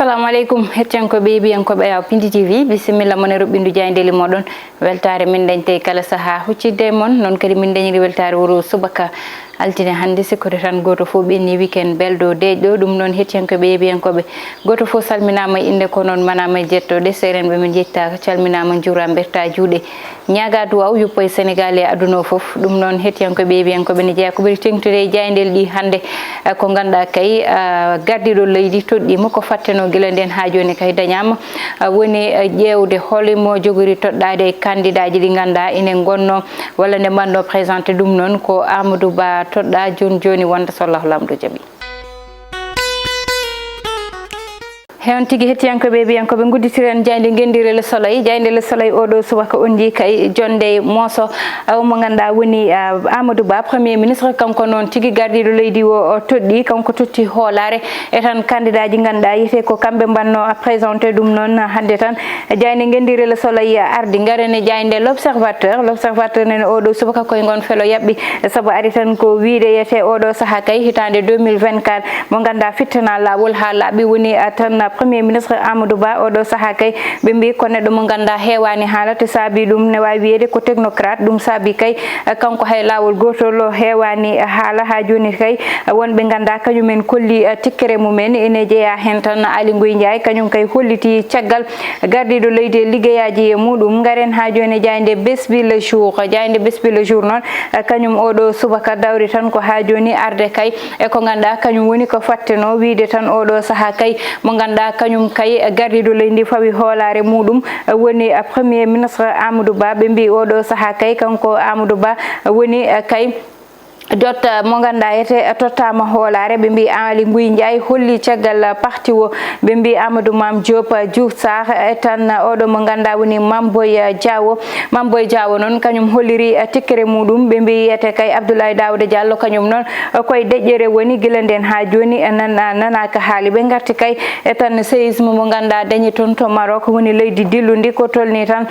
assalamu alaikum hettiyanko beebiyankoɓe yaw Pindi TV bisimilla mon e roɓɓindu jaydeli moɗon weltare min dañte kala saaha huccidde mon noon kadi min dañiri weltare wuro subaka altine hande sikkode tan goto fof ɓenni weekend belɗo deƴƴo ɗum noon hettiyanko beebiyankoɓe goto fof salminama inde ko noon manama e jettoɗe serenɓe min jettaka calminama juura berta juuɗe ñaga duwaw yuppo e Sénégal e aduna fof ɗum noon hettiyanko beebiyankoɓe ne jeeya ko ɓuri tengtude e jaydel ɗi hande ko ganduɗa kay gardiɗo leydi toɗɗima ko fatteno guila nden ha joni kay dañama woni ƴewde holimo jogori toɗɗade e candidat ji ɗi ganduɗa ene gonno walla nde mbanno présenté ɗum noon ko Amadou Ba toɗɗa joni wonta so Allah lamɗo jaaɓi heon tigui hettiyankoɓe biyankoɓe gudditiren jayde gendire Le Soleil jayde Le Soleil oɗo subaka on ji kay jonde mooso mo ganduɗa woni Amadou Ba premier ministre kanko noon tigui gardiɗo leydi o toɗɗi kanko totti hoolare e tan candidat ji ganduɗa yiyete ko kamɓe mbanno présenté ɗum noon hande tan jayde gendire Le Soleil ardi garene jayde l'observateur nene oɗo subaka koye gon felo yaɓɓi saabu ari tan ko wiide yete oɗo saaha kay hitande 2024 mo ganduɗa fittana lawol ha laaɓi woni tan premier ministre Amadou Ba oɗo saaha kay ɓe mbi ko neɗɗo mo ganduɗa hewani haalata saabi ɗum ne wawi wiyede ko technocrate ɗum saabi kay kanko hay lawol gotol hewani haala ha joni kay wonɓe ganduɗa kañumen kolli tikkere mumen ene jeeya hen tan Ali Ngoye Ndiaye kañum kay holliti caggal gardiɗo leydi liggeyaji muɗum garen ha joni jayde Besbi le jour noon kañum oɗo subaka dawri tan ko ha joni arde kay e ko ganduɗa kañum woni ko fatteno wiide tan oɗo saaha kay mo ganduɗa kañum kay gardiɗo leydi fawi hoolare muɗum woni premier ministre Amadou Ba ɓe mbi oɗo saaha kay kanko Amadou Ba woni kay dotta mo ganduɗa yete tottama hoolare ɓe mbi Ali Ngoye Ndiaye holli caggal parti o ɓe mbi Amadou Mame Diop Diouf Sarr e tan oɗo mo ganduɗa woni Mame Boye Diawo noon kañum holliri tikkere muɗum ɓe mbi yete kay Abdoulaye Daouda Diallo kañum noon koye deƴƴere woni guila nden ha joni nanaka haali ɓe garti kay e tan séisme mo ganduɗa dañi toon to Maroc woni leydi dillundi ko tolni tan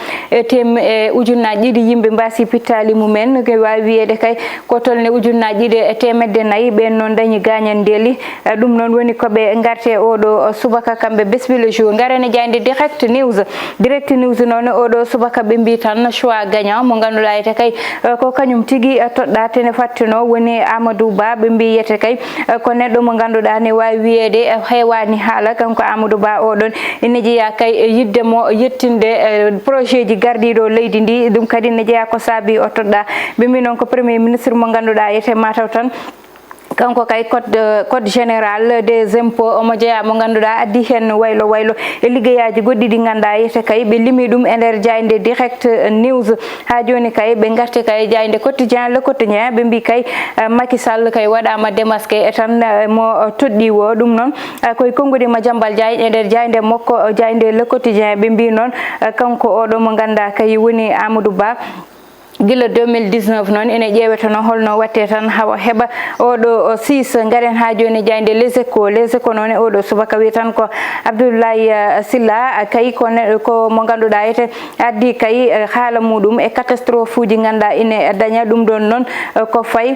ujunnaji ɗiɗi yimɓe mbasi pittali mumen ko wawi wiyede kay ko tolni ujunnaji ɗiɗi e temedde nayyi ɓen noon dañi gañandeli ɗum noon woni koɓe garte oɗo subaka kamɓe Besbi le jour garene jayde direct news noon oɗo subaka ɓe mbi tan choix gagnant mo ganduɗa yete kay ko kañum tigui toɗɗa tene fattino woni Amadou Ba ɓe mbi yete kay ko neɗɗo mo ganduɗa ne wawi wiyede hewani haala kanko Amadou Ba oɗon ene jeeya kay yiddemo yettinde projet ji gardiɗo leydi ndi ɗum kadi ne jeeya ko saabi o toɗɗa ɓe mbi noon ko premier ministre mo ganduɗa yete mataw tan kanko kay code général des impôts omo jeeya mo ganduɗa addi hen waylo e liggeyaji goɗɗi ɗi ganduɗa yete kay ɓe limi ɗum e nder jayde direct news ha joni kay ɓe garte kay jayde quotidien le quotidien ɓe mbi kay Macky Sall kay waɗama démasqué e tan mo toɗɗi o ɗum noon koye konngudi Madiambal Diagne e nder jayde makko jayde le quotidien ɓe mbi noon kanko oɗo mo ganduɗa kay woni Amadou Ba guila 2019 noon ene ƴewetano holno watte tan hawa heɓa oɗo 6 garen ha joni jayde les échos noon oɗo subaka wi tan ko Abdoulaye Sylla kay ko mo ganduɗa yete addi kay haala muɗum e catastrophe uji ganduɗa ine daña ɗum ɗon noon ko fayi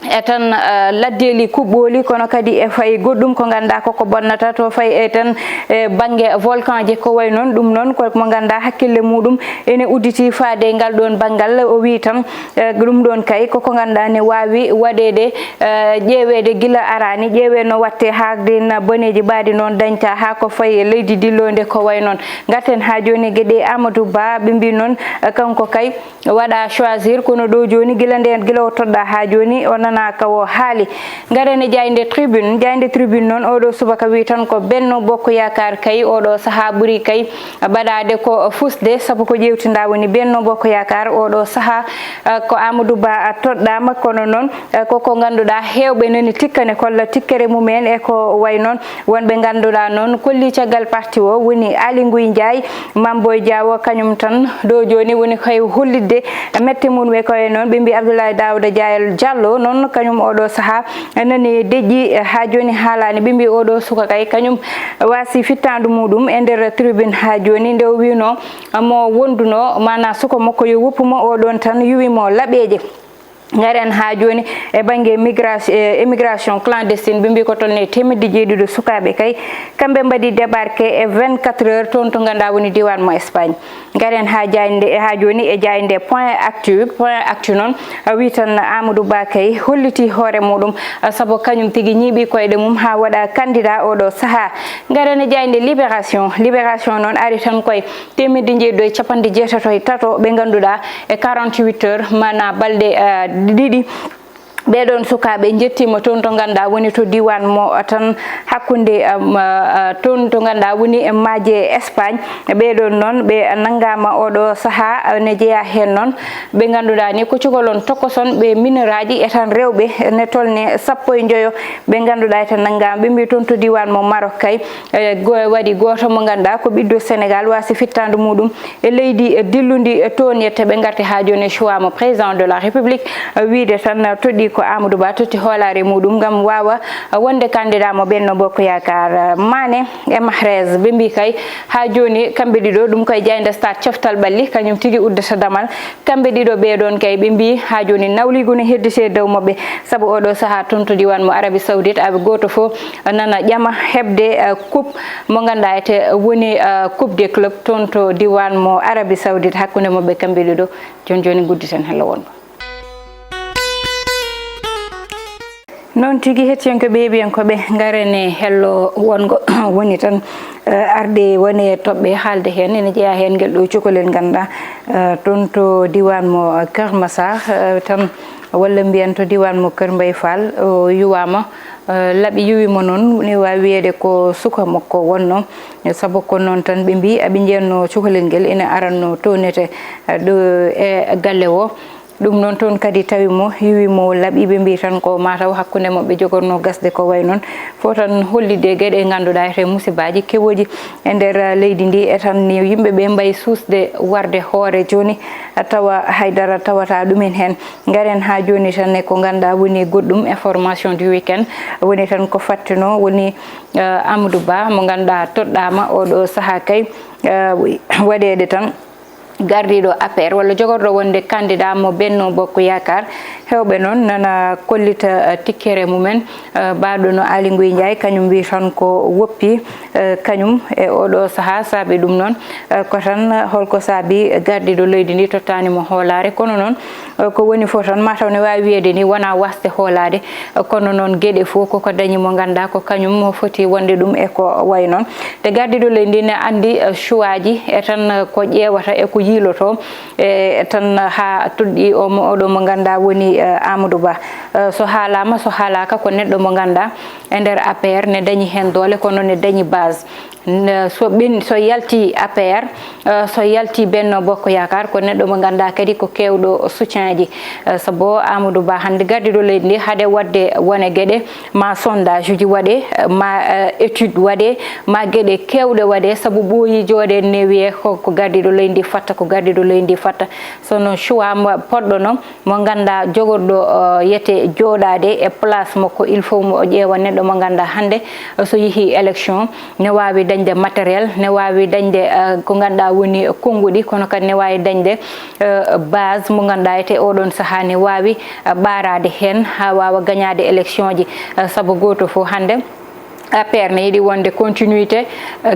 e tan laddeli kuɓɓoli kono kadi e fayi goɗɗum ko ganduɗa koko bonnata to fayi e tan banggue volcan je ko way noon ɗum noon ko mo ganduɗa hakkille muɗum ene udditi faade ngal ɗon banggal o wi tan ɗum ɗon kay koko ganduɗa ne wawi waɗede ƴewede guila arani ƴeewe no watte haadin boneji mbaɗi noon dañta ha ko fayi leydi dillode ko way noon gaten ha joni gueɗe Amadou Ba ɓe mbi noon kanko kay waɗa choisir kono ɗo joni guila o toɗɗa ha joni o nana kawo haali garene jayde tribune noon oɗo subaka wi tan ko Benno Bokk Yakar kay oɗo saaha ɓuuri kay baɗade ko fusde saabu ko ƴewtinda woni Benno Bokk Yakar oɗo saaha ko Amadou Ba toɗɗama kono noon koko ganduɗa hewɓe nani tikkane kolla tikkere mumen e ko way noon wonɓe ganduɗa noon kolli caggal parti o woni Ali Ngoye Ndiaye Mame Boye Diawo kañum tan ɗo joni woni koye hollidde mette mum e koye noon ɓe mbi Abdoulaye Daouda Diallo noon kañum oɗo saaha nani deƴƴi ha joni haalani ɓe mbi oɗo suka kay kañum wasi fittandu muɗum e nder tribune ha joni nde o wino mo wonduno mana suka makko yo woppumo oɗon tan yuwimo laɓeje ngaren ha joni e bangue immigration clandestine ɓe mbi ko toon e temedde jeeɗiɗo sukaɓe kay kamɓe mbaɗi débarqué e 24 heures toon to ganduɗa woni diwan mo Espagne ngaren ha joni e jayde point actu noon wi tan Amadou Ba kay holliti hoore muɗum saabu kañum tigui ñiiɓi koyɗe mum ha waɗa candidat oɗo saaha ngaren e jayde libération noon ari tan koye temedde jeeɗiɗo e capanɗe jeetato e tato ɓe ganduɗa e 48 heures mana balɗe ɗiɗi ɓeɗon sukaɓe jettima toon to ganduɗa woni to diwan mo tan hakkude toon to ganduɗa woni e maaje Espagne ɓeɗon noon ɓe nanggama oɗo saaha ne jeeya hen noon ɓe ganduɗa ni ko cukalon tokoson ɓe miniraji e tan rewɓe ne tolne 15 ɓe ganduɗa tan nanggama ɓe mbi toon to diwan mo Maroc kay waɗi goto mo ganduɗa ko ɓiɗɗo Sénégal wasi fittande muɗum e leydi dilludi toon yette ɓe garti ha joni choix mo président de la République wiide tan toɗɗi ko Amadou Ba totti hoolare muɗum gam wawa wonde candidat mo Benno Bokk Yakar Mané e Mahrez ɓe mbi kay ha joni kamɓe ɗiɗo ɗum koye jayde stade coftal ɓalli kañum tigui uddata damal kamɓe ɗiɗo ɓeɗon kay ɓe mbi ha joni nawligu ne heddite dow mabɓe saabu oɗo saaha toon to diwan mo Arabie Saoudite aɓe goto fo nana ƴama hebde coupe mo ganduɗa ete woni coupe des clubs toon to diwan mo Arabie Saoudite hakkude mabɓe kamɓe ɗiɗo joni gudditen hello wonɓe noon tigui hettiyankoɓe heeɓiyankoɓe garane hello wongo woni tan arde woni toɓɓe haalde hen ene jeeya hen guel ɗo cukalel ganduɗa toon to diwan mo Keur Massar tan walla mbiyan to diwan mo Keur Mbaye Fall o yuwama laaɓi yuwimo noon ne wawi wiyede ko suka makko wonno saabu ko noon tan ɓe mbi aɓe jeenno cukalel nguel ene aranno townete ɗo e galle o ɗum noon toon kadi tawimo yiwimo laaɓi ɓe mbi tan ko mataw hakkude mabɓe jogorno gasde ko way noon fo tan hollide gueɗe ganduɗa ete musibaji kewoji e nder leydi ndi e tan ni yimɓeɓe mbayi susde warde hoore joni tawa haydara tawata ɗumen hen garen ha joni tan e ko ganduɗa woni goɗɗum information du week-end woni tan ko fattino woni Amadou Ba mo ganduɗa toɗɗama oɗo saaha kay waɗede tan gardiɗo APR walla jogorɗo wonde candidat mo Benno Bokk Yakar hewɓe noon nana kollita tikkere mumen baɗo no Aly Ngouille Ndiaye kañum wi tan ko woppi kañum e oɗo saaha saabi ɗum noon ko tan holko saabi gardiɗo leydi ndi tottanimo hoolare kono noon ko woni fo tan mataw ne wawi wiyede ni wona wasde hoolade kono noon gueɗe fo koko dañi mo ganduɗa ko kañum foti wonde ɗum e ko way noon te gardiɗo leydi ndi ne andi choix ji e tan ko ƴewata e ko yiloto e tan ha tudɗi oɗo mo ganduɗa woni Amadou Ba so haalama so haalaka ko neɗɗo mo ganduɗa e nder APR ne dañi hen doole kono ne dañi base so yalti APR so yalti Benno Bokk Yakar ko neɗɗo mo ganduɗa kadi ko kewɗo soutien ji saabu Amadou Ba hande gardiɗo leydi ndi haade wadde wone gueɗe ma sondage uji waɗe ma étude waɗe ma gueɗe kewɗe waɗe saabu ɓooyi jooɗe ne wiye ko gardiɗo leydi ndi fatta ko gardiɗo leydi ndi fatta sono choix poɗɗo noon mo ganduɗa jogorɗo yete jooɗade e place makko il faut mo ƴeewa neɗɗo mo ganduɗa hande so yeehi élection ne wawi dañde matériel ne wawi dañde ko ganduɗa woni konnguɗi kono kadi ne wawi dañde base mo ganduɗa ete oɗon saaha ne wawi ɓarade hen ha wawa gagnade élection ji saabu goto fo hande APR ne yiɗi wonde continuité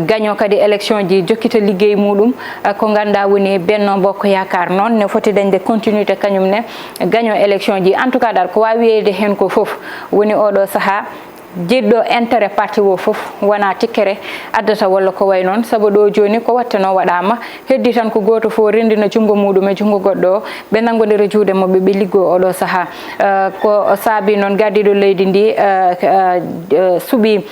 gagno kadi élection ji jokkita liggey muɗum ko ganduɗa woni Benno Bokk Yakar noon ne foti dañde continuité kañum ne gagno élection ji en tout cas dal ko wawi wiyede hen ko foof woni oɗo saaha jiɗɗo intérêt parti o foof wona tikkere addata walla ko way noon saabu ɗo joni ko wattano waɗama heddi tan ko goto fo rendina junggo muɗum e junggo goɗɗo o ɓe nangodira juuɗe mabɓe ɓe liggo oɗo saaha ko saabi noon gardiɗo leydi ndi suuɓi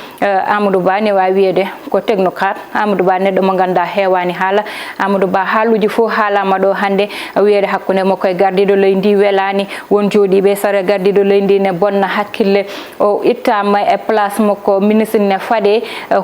Amadou Ba ne wawi wiyede ko technocrate Amadou Ba neɗɗo mo ganduɗa hewani haala Amadou Ba haaluji fo haalama ɗo hande wiyede hakkude makko e gardiɗo leydi ndi welani won jooɗiɓe sara gardiɗo leydi ndi ne bonna hakkille o ittama e place makko ministre ne fade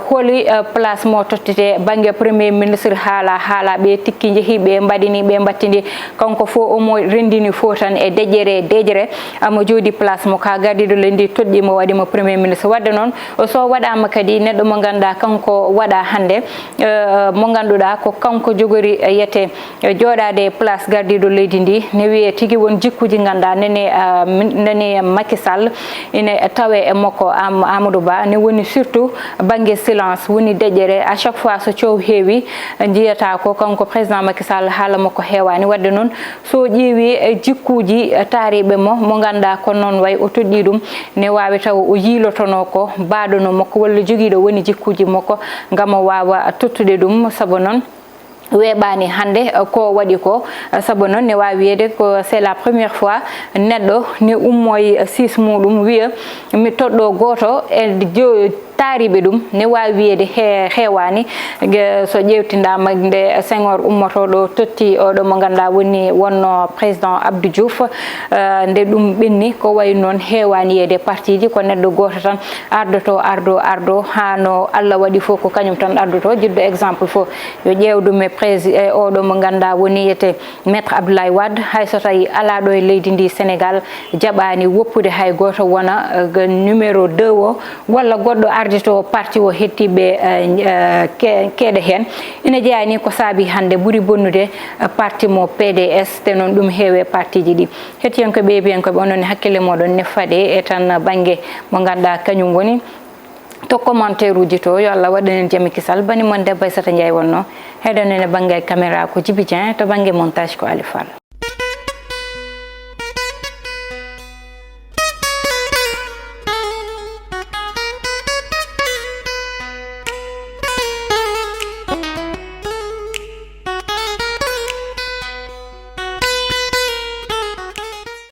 holi place mo tottete bangue premier ministre haala be tikki jehibe mbadini be battindi kanko fo o mo rendini fo tan e dejere amo jodi place mo ka gardido lendi toddi mo wadi mo premier ministre wadde non so wadama kadi neddo mo ganda kanko wada hande mo ganduda ko kanko jogori yete jodade place gardido leydi ndi ne wiye tigi won jikkuji ganda nene Macky Sall ine tawe e makko Amadou Ba ne woni surtout bangue silence woni dejere à chaque fois so ciow heewi jiyata ko kanko président Macky Sall hala makko heewani wadde non so ƴeewi jikkuji taaribe mo ganda ko non way o toddi dum ne wawi taw o yilotono ko baadono makko walla jogiido woni jikkuji makko ngam wawa tottude dum sabo non weɓani hande ko waɗi ko saabu noon ne wawi wiyede ko c'est la première fois neɗɗo ne ummoye 6 muɗum wiya mi toɗɗo goto e taariɓe ɗum ne wawi wiyede heewani so ƴewtindama nde Senghor ummoto ɗo totti oɗo mo ganduɗa wonno président Abdou Diouf nde ɗum ɓenni ko way noon heewani yede parti ji ko neɗɗo goto tan ardo hano Allah waɗi fof ko kañum tan ardoto jiddo exemple fof yo ƴewɗum e oɗo mo ganduɗa woni yete maître Abdoulaye Wade hay so tawi ala ɗo e leydi ndi Sénégal jaɓani woppude hay goto wona numéro 2 o walla goɗɗo ardito parti o hettiɓe keeɗe hen ina jeeyani ko saabi hande ɓuuri bonnude parti mo PDS te noon ɗum heewe parti ji ɗi hettiyankoɓe ɓeyankoɓe onon hakkille moɗon ne faaɗe e tan banggue mo ganduɗa kañum woni to commentaire uji to yo Allah waɗanen jami kisal bani mon debbo Aissata Ndiaye wonno heɗonene banggue caméra ko Djiby Dieng to banggue montage ko Ali Fall.